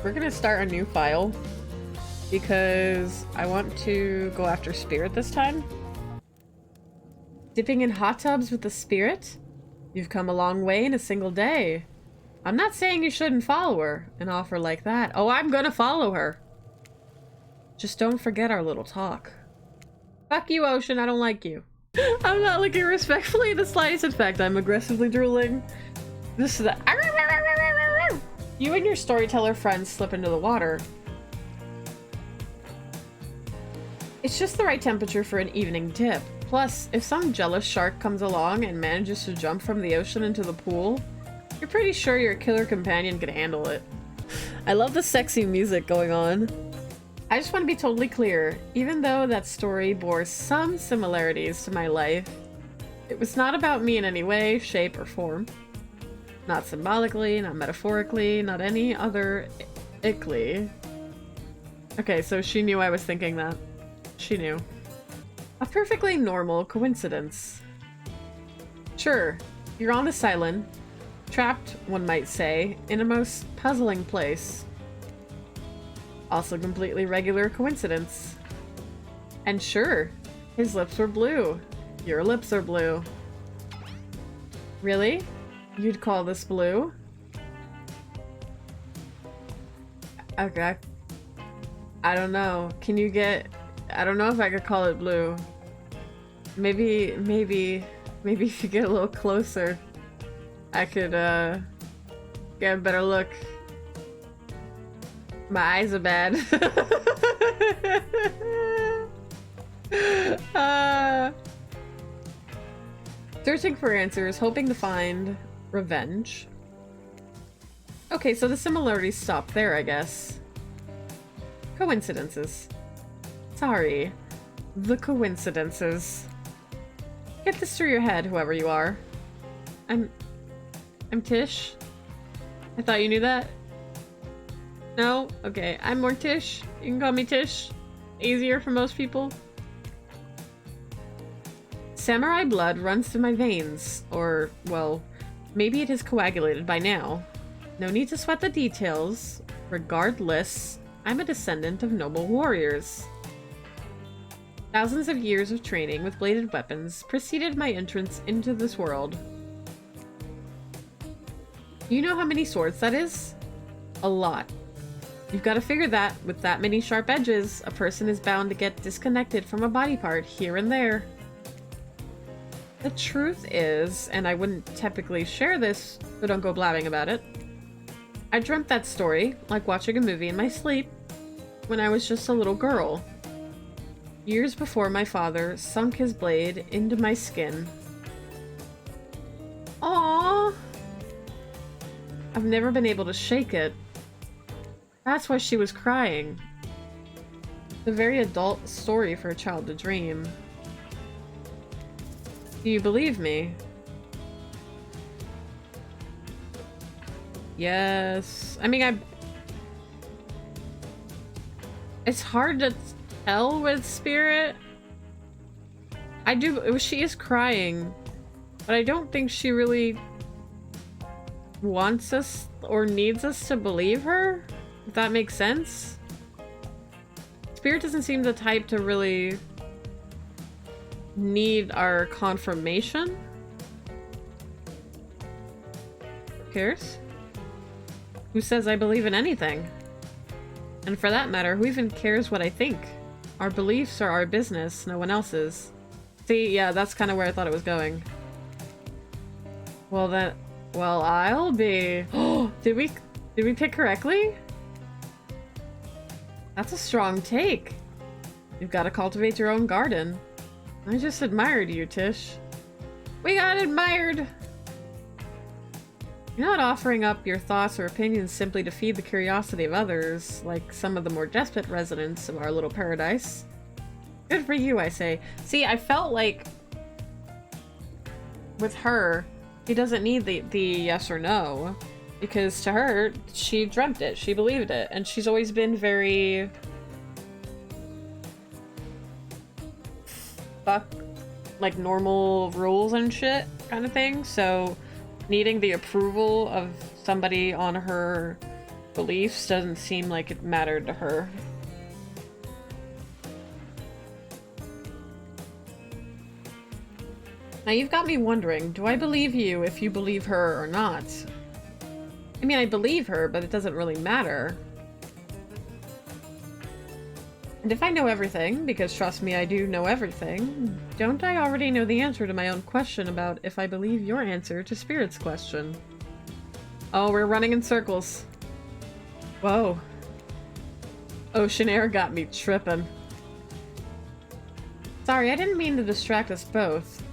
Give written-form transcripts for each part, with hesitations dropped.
We're gonna start a new file because I want to go after Spirit this time. Dipping in hot tubs with the Spirit? You've come a long way in a single day. I'm not saying you shouldn't follow her. An offer like that. Oh, I'm gonna follow her. Just don't forget our little talk. Fuck you, Ocean. I don't like you. I'm not looking respectfully the slightest. In fact, I'm aggressively drooling. This is the... You and your storyteller friends slip into the water. It's just the right temperature for an evening dip. Plus, if some jealous shark comes along and manages to jump from the ocean into the pool, you're pretty sure your killer companion can handle it. I love the sexy music going on. I just want to be totally clear, even though that story bore some similarities to my life, it was not about me in any way, shape, or form. Not symbolically, not metaphorically, not any other ickly. Okay, so she knew I was thinking that. She knew. A perfectly normal coincidence. Sure, you're on this island, trapped, one might say, in a most puzzling place. Also completely regular coincidence. And sure, his lips were blue. Your lips are blue. Really? You'd call this blue? Okay. I don't know. Can you get... I don't know if I could call it blue. Maybe if you get a little closer, I could, get a better look. My eyes are bad. Searching for answers, hoping to find revenge. Okay, so the similarities stop there, I guess. Coincidences. Sorry. The coincidences. Get this through your head, whoever you are. I'm Tish. I thought you knew that. No? Okay, I'm more Tish. You can call me Tish. Easier for most people. Samurai blood runs through my veins. Or, well, maybe it is coagulated by now. No need to sweat the details. Regardless, I'm a descendant of noble warriors. Thousands of years of training with bladed weapons preceded my entrance into this world. You know how many swords that is? A lot. You've got to figure that, with that many sharp edges, a person is bound to get disconnected from a body part here and there. The truth is, and I wouldn't typically share this, so don't go blabbing about it, I dreamt that story, like watching a movie in my sleep, when I was just a little girl. Years before my father sunk his blade into my skin. Aww! I've never been able to shake it. That's why she was crying. It's a very adult story for a child to dream. Do you believe me? Yes. I mean, it's hard to tell with Spirit. She is crying, but I don't think she really wants us or needs us to believe her. If that makes sense. Spirit doesn't seem the type to really need our confirmation. Who cares? Who says I believe in anything? And for that matter, who even cares what I think? Our beliefs are our business, no one else's. See, yeah, that's kind of where I thought it was going. Well, I'll be... Oh, did we pick correctly? That's a strong take. You've got to cultivate your own garden. I just admired you, Tish. We got admired! You're not offering up your thoughts or opinions simply to feed the curiosity of others, like some of the more desperate residents of our little paradise. Good for you, I say. See, I felt like with her, she doesn't need the yes or no. Because to her, she dreamt it, she believed it, and she's always been very... like normal rules and shit kind of thing, so needing the approval of somebody on her beliefs doesn't seem like it mattered to her. Now you've got me wondering, do I believe you if you believe her or not? I mean, I believe her, but it doesn't really matter. And if I know everything, because trust me, I do know everything, don't I already know the answer to my own question about if I believe your answer to Spirit's question? Oh, we're running in circles. Whoa. Ocean air got me tripping. Sorry, I didn't mean to distract us both.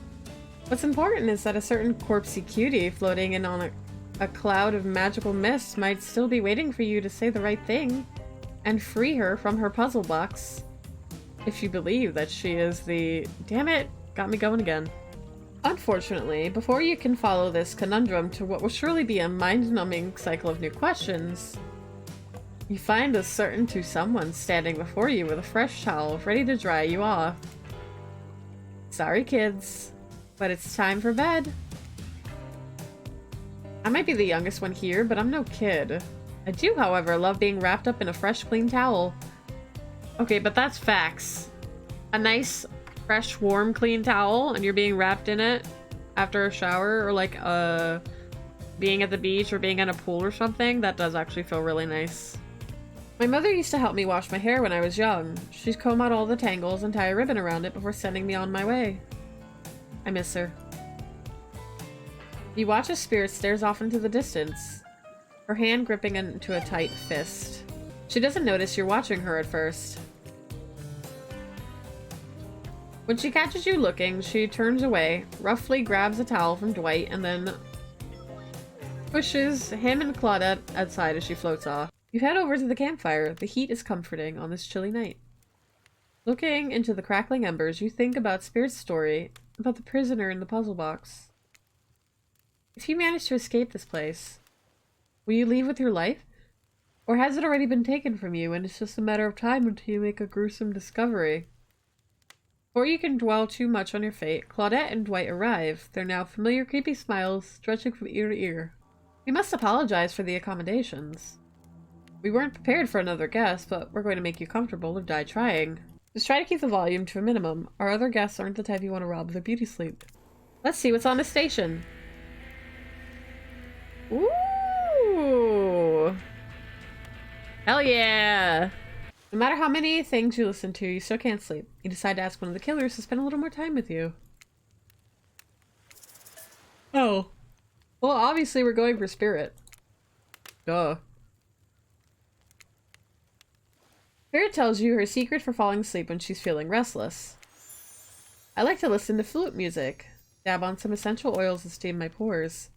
What's important is that a certain corpsey cutie floating in on a cloud of magical mist might still be waiting for you to say the right thing and free her from her puzzle box. If you believe that she is the... Damn it! Got me going again. Unfortunately, before you can follow this conundrum to what will surely be a mind-numbing cycle of new questions, you find a certain to someone standing before you with a fresh towel ready to dry you off. Sorry, kids, but it's time for bed. I might be the youngest one here, but I'm no kid. I do, however, love being wrapped up in a fresh, clean towel. Okay, but that's facts. A nice, fresh, warm, clean towel, and you're being wrapped in it after a shower, or like, being at the beach or being in a pool or something, that does actually feel really nice. My mother used to help me wash my hair when I was young. She'd comb out all the tangles and tie a ribbon around it before sending me on my way. I miss her. You watch as Spirit stares off into the distance, her hand gripping into a tight fist. She doesn't notice you're watching her at first. When she catches you looking, she turns away, roughly grabs a towel from Dwight, and then pushes him and Claudette outside as she floats off. You head over to the campfire. The heat is comforting on this chilly night. Looking into the crackling embers, you think about Spirit's story, about the prisoner in the puzzle box. If you manage to escape this place, will you leave with your life? Or has it already been taken from you and it's just a matter of time until you make a gruesome discovery? Before you can dwell too much on your fate, Claudette and Dwight arrive, their now familiar creepy smiles stretching from ear to ear. We must apologize for the accommodations. We weren't prepared for another guest, but we're going to make you comfortable or die trying. Just try to keep the volume to a minimum. Our other guests aren't the type you want to rob of their beauty sleep. Let's see what's on the station. Ooh! Hell yeah! No matter how many things you listen to, you still can't sleep. You decide to ask one of the killers to spend a little more time with you. Oh. Well, obviously we're going for Spirit. Duh. Spirit tells you her secret for falling asleep when she's feeling restless. I like to listen to flute music. Dab on some essential oils and steam my pores.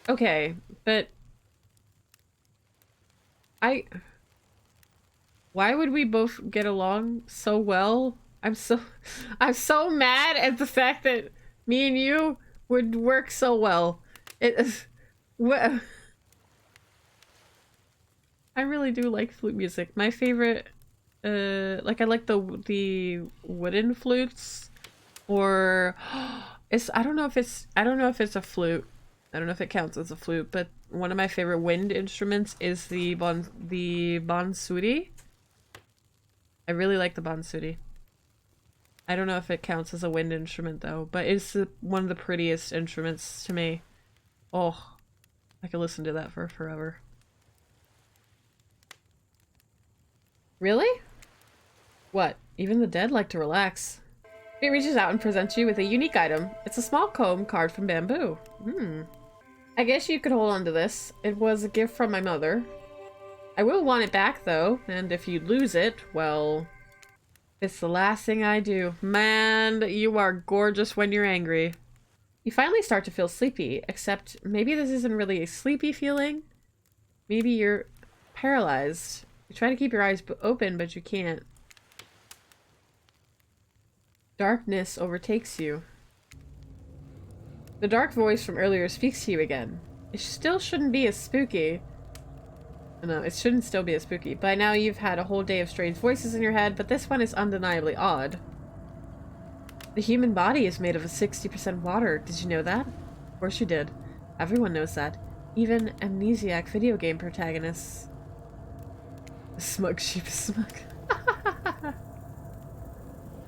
Okay, but... Why would we both get along so well? I'm so mad at the fact that me and you would work so well. I really do like flute music. My favorite, like I like the wooden flutes, or I don't know if it's a flute. I don't know if it counts as a flute, but one of my favorite wind instruments is the bansuri. I really like the bansuri. I don't know if it counts as a wind instrument though, but it's one of the prettiest instruments to me. Oh, I could listen to that for forever. Really? What? Even the dead like to relax. It reaches out and presents you with a unique item. It's a small comb carved from bamboo. I guess you could hold on to this. It was a gift from my mother. I will want it back though, and if you lose it, well, it's the last thing I do. Man, you are gorgeous when you're angry. You finally start to feel sleepy, except maybe this isn't really a sleepy feeling. Maybe you're paralyzed. You try to keep your eyes open, but you can't. Darkness overtakes you. The dark voice from earlier speaks to you again. It still shouldn't be as spooky. No, it shouldn't still be as spooky. By now you've had a whole day of strange voices in your head, but this one is undeniably odd. The human body is made of 60% water. Did you know that? Of course you did. Everyone knows that. even amnesiac video game protagonists. A smug sheep is smug.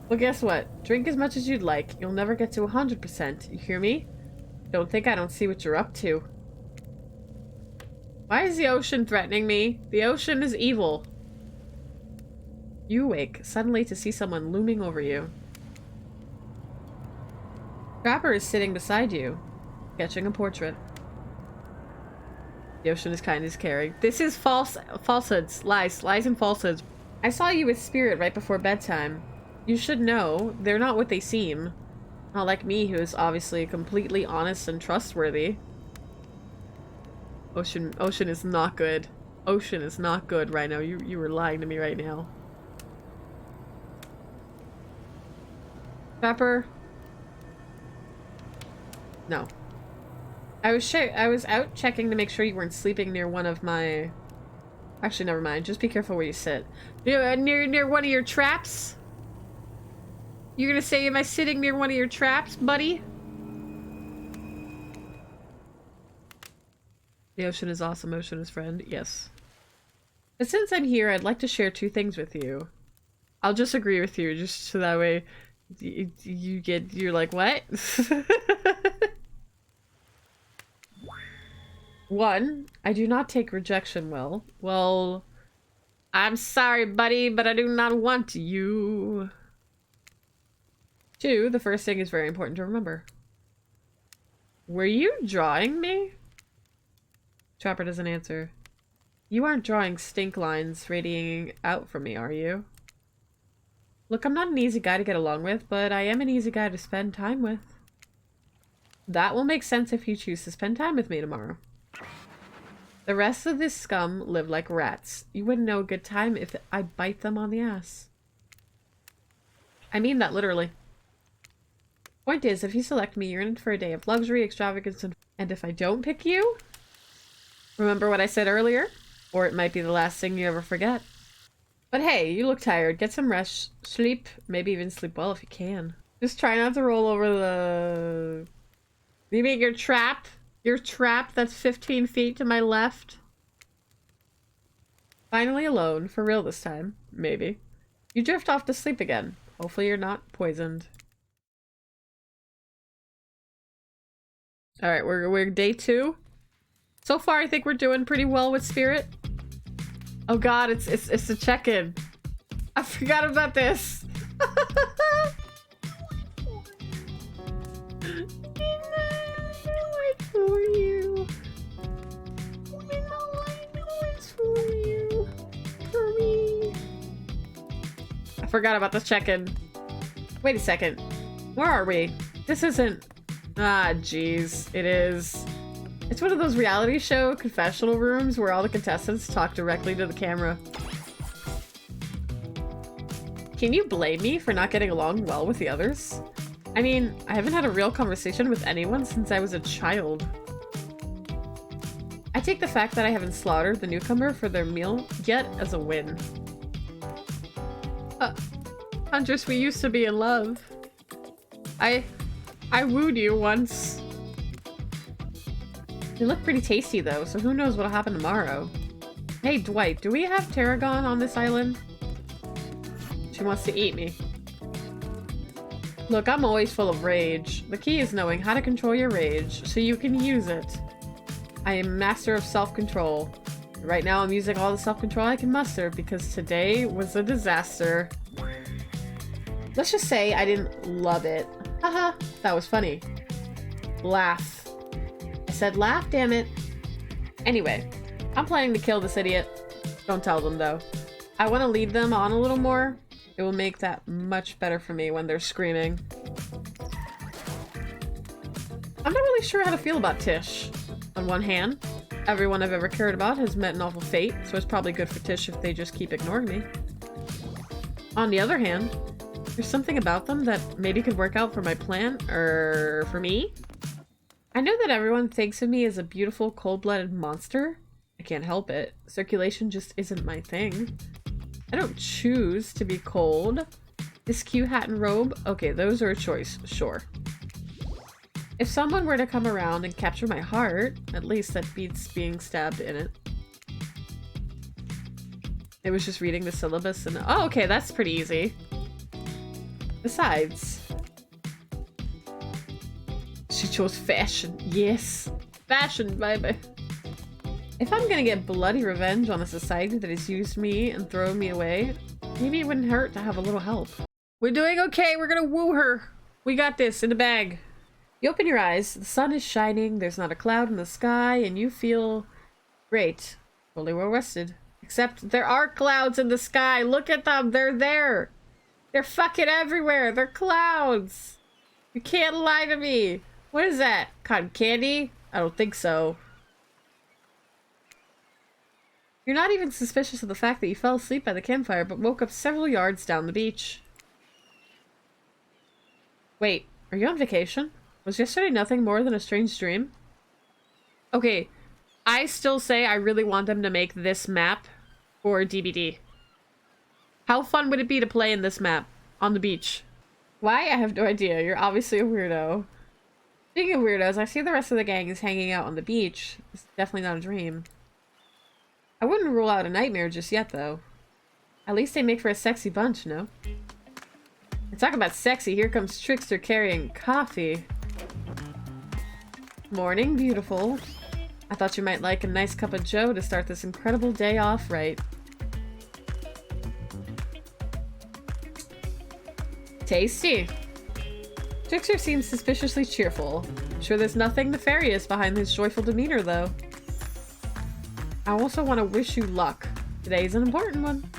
Well, guess what? Drink as much as you'd like. You'll never get to 100%. You hear me? Don't think I don't see what you're up to. Why is the ocean threatening me? The ocean is evil. You awake suddenly to see someone looming over you. Trapper is sitting beside you, sketching a portrait. The ocean is kind, is caring. This is falsehoods, lies and falsehoods. I saw you with Spirit right before bedtime. You should know, they're not what they seem. Not like me, who is obviously completely honest and trustworthy. Ocean is not good. Ocean is not good right now. You were lying to me right now. Trapper. No. I was out checking to make sure you weren't sleeping near one of my... Actually, never mind. Just be careful where you sit. Near one of your traps? You're gonna say, am I sitting near one of your traps, buddy? The ocean is awesome. Ocean is friend. Yes. But since I'm here, I'd like to share 2 things with you. I'll just agree with you, just so that way you're like, what? 1, I do not take rejection well. Well, I'm sorry, buddy, but I do not want you. 2, the first thing is very important to remember. Were you drawing me? Trapper doesn't answer. You aren't drawing stink lines radiating out from me, are you? Look, I'm not an easy guy to get along with, but I am an easy guy to spend time with. That will make sense if you choose to spend time with me tomorrow. The rest of this scum live like rats. You wouldn't know a good time if I bite them on the ass. I mean that literally. Point is, if you select me, you're in for a day of luxury, extravagance, and if I don't pick you... Remember what I said earlier? Or it might be the last thing you ever forget. But hey, you look tired. Get some rest, sleep, maybe even sleep well if you can. Just try not to roll over the... You mean your trap? Your trap that's 15 feet to my left? Finally alone, for real this time. Maybe. You drift off to sleep again. Hopefully you're not poisoned. Alright, we're day 2. So far, I think we're doing pretty well with Spirit. Oh god, it's a check-in. I forgot about this. For you. I know it's for you. For me. I forgot about the check-in. Wait a second. Where are we? This isn't... Ah, jeez. It is. It's one of those reality show confessional rooms where all the contestants talk directly to the camera. Can you blame me for not getting along well with the others? I mean, I haven't had a real conversation with anyone since I was a child. I take the fact that I haven't slaughtered the newcomer for their meal yet as a win. Huntress, we used to be in love. I wooed you once. They look pretty tasty though, so who knows what'll happen tomorrow. Hey Dwight, do we have tarragon on this island? She wants to eat me. Look, I'm always full of rage. The key is knowing how to control your rage, so you can use it. I am master of self-control. Right now I'm using all the self-control I can muster because today was a disaster. Let's just say I didn't love it. Haha, that was funny. Laugh. I said laugh, damn it. Anyway, I'm planning to kill this idiot. Don't tell them though. I want to lead them on a little more. It will make that much better for me when they're screaming. I'm not really sure how to feel about Tish. On one hand, everyone I've ever cared about has met an awful fate, so it's probably good for Tish if they just keep ignoring me. On the other hand, there's something about them that maybe could work out for my plan, or for me. I know that everyone thinks of me as a beautiful, cold-blooded monster. I can't help it. Circulation just isn't my thing. I don't choose to be cold. This cute hat and robe? Okay, those are a choice, sure. If someone were to come around and capture my heart, at least that beats being stabbed in it. It was just reading the syllabus and- oh, okay, that's pretty easy. Besides... she chose fashion. Yes. Fashion, baby. If I'm gonna get bloody revenge on a society that has used me and thrown me away, maybe it wouldn't hurt to have a little help. We're doing okay, we're gonna woo her. We got this, in the bag. You open your eyes, the sun is shining, there's not a cloud in the sky, and you feel great. Fully well rested. Except there are clouds in the sky, look at them, they're there. They're fucking everywhere, they're clouds. You can't lie to me. What is that? Cotton candy? I don't think so. You're not even suspicious of the fact that you fell asleep by the campfire but woke up several yards down the beach. Wait, are you on vacation? Was yesterday nothing more than a strange dream? Okay, I still say I really want them to make this map for DBD. How fun would it be to play in this map on the beach? Why? I have no idea. You're obviously a weirdo. Speaking of weirdos, I see the rest of the gang is hanging out on the beach. It's definitely not a dream. I wouldn't rule out a nightmare just yet, though. At least they make for a sexy bunch, no? And talk about sexy, here comes Trickster carrying coffee. Morning, beautiful. I thought you might like a nice cup of joe to start this incredible day off right. Tasty. Trickster seems suspiciously cheerful. I'm sure there's nothing nefarious behind his joyful demeanor, though. I also want to wish you luck. Today's an important one.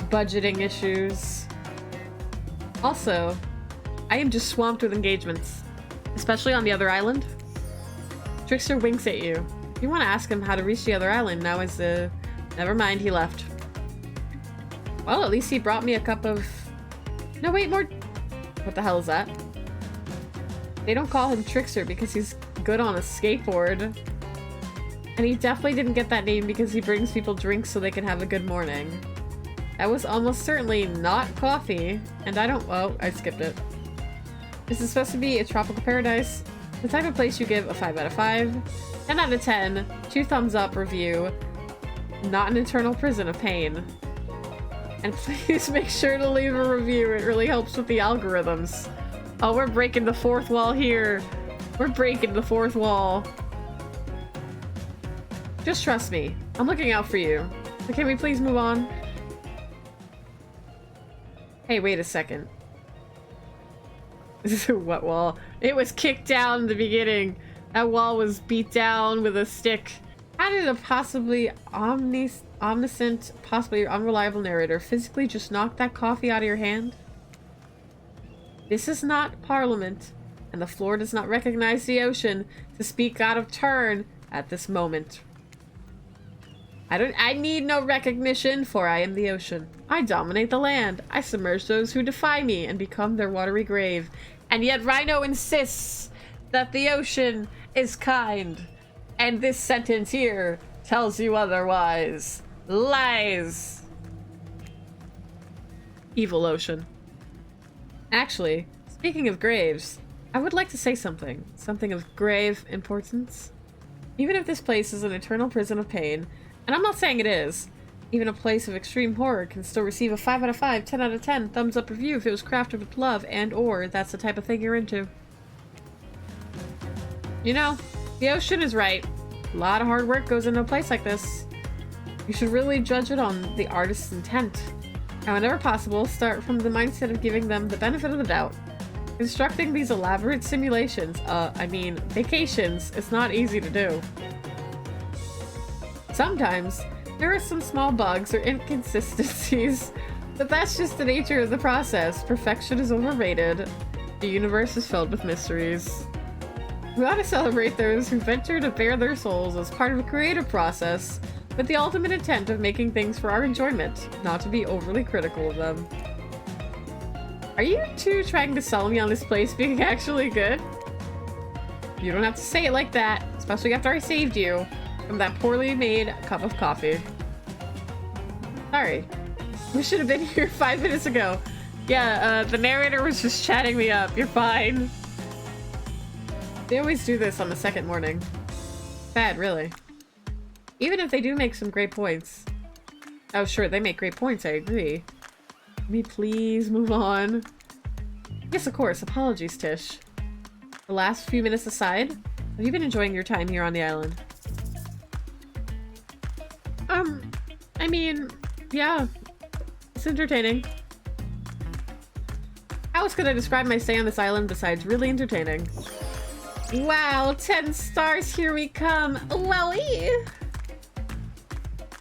Budgeting issues. Also, I am just swamped with engagements. Especially on the other island. Trickster winks at you. If you want to ask him how to reach the other island, now is the... Never mind, he left. Well, at least he brought me a cup of... No, wait, more... What the hell is that? They don't call him Trickster because he's good on a skateboard. And he definitely didn't get that name because he brings people drinks so they can have a good morning. That was almost certainly not coffee. And I don't... Oh, I skipped it. This is supposed to be a tropical paradise. The type of place you give a 5 out of 5, 10 out of 10, 2 thumbs up review. Not an eternal prison of pain. And please make sure to leave a review. It really helps with the algorithms. Oh, we're breaking the fourth wall here. We're breaking the fourth wall. Just trust me. I'm looking out for you. So can we please move on? Hey, wait a second. This is a what wall? It was kicked down in the beginning. That wall was beat down with a stick. How did a possibly omniscient, possibly unreliable narrator physically just knock that coffee out of your hand? This is not Parliament, and the floor does not recognize the ocean to speak out of turn at this moment. I need no recognition, for I am the ocean. I dominate the land. I submerge those who defy me and become their watery grave. And yet Rhino insists that the ocean is kind. And this sentence here tells you otherwise. Lies. Evil ocean. Actually, speaking of graves, I would like to say something. Something of grave importance. Even if this place is an eternal prison of pain, and I'm not saying it is, even a place of extreme horror can still receive a 5 out of 5, 10 out of 10 thumbs up review if it was crafted with love and or that's the type of thing you're into. You know, the ocean is right. A lot of hard work goes into a place like this. You should really judge it on the artist's intent. And whenever possible, start from the mindset of giving them the benefit of the doubt. Constructing these elaborate simulations, vacations, is not easy to do. Sometimes, there are some small bugs or inconsistencies, but that's just the nature of the process. Perfection is overrated. The universe is filled with mysteries. We ought to celebrate those who venture to bare their souls as part of a creative process, with the ultimate intent of making things for our enjoyment, not to be overly critical of them. Are you two trying to sell me on this place being actually good? You don't have to say it like that, especially after I saved you from that poorly made cup of coffee. Sorry. We should have been here 5 minutes ago. Yeah, the narrator was just chatting me up. You're fine. They always do this on the second morning. Bad, really. Even if they do make some great points. Oh, sure, they make great points, I agree. Can we please move on? Yes, of course. Apologies, Tish. The last few minutes aside, have you been enjoying your time here on the island? I mean, yeah. It's entertaining. How else could I describe my stay on this island besides really entertaining? Wow, 10 stars, here we come. Wowie!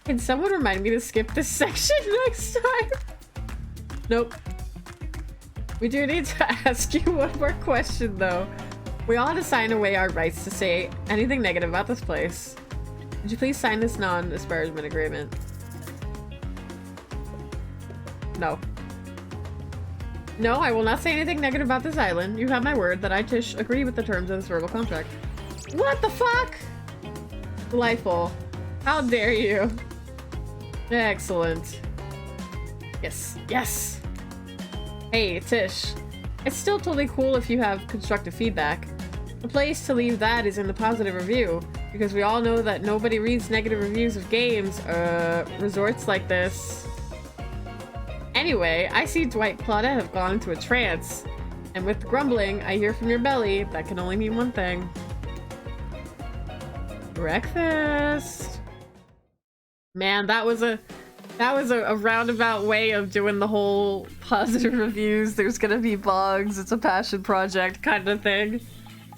Can someone remind me to skip this section next time? Nope. We do need to ask you one more question, though. We all had to sign away our rights to say anything negative about this place. Would you please sign this non-disparagement agreement? No. No, I will not say anything negative about this island. You have my word that I, Tish, agree with the terms of this verbal contract. What the fuck? Delightful. How dare you? Excellent. Yes, yes! Hey, Tish. It's still totally cool if you have constructive feedback. The place to leave that is in the positive review, because we all know that nobody reads negative reviews of games, resorts like this. Anyway, I see Dwight Claudette have gone into a trance. And with the grumbling I hear from your belly, that can only mean one thing. Breakfast! Man, that was a roundabout way of doing the whole positive reviews. There's gonna be bugs, it's a passion project kind of thing.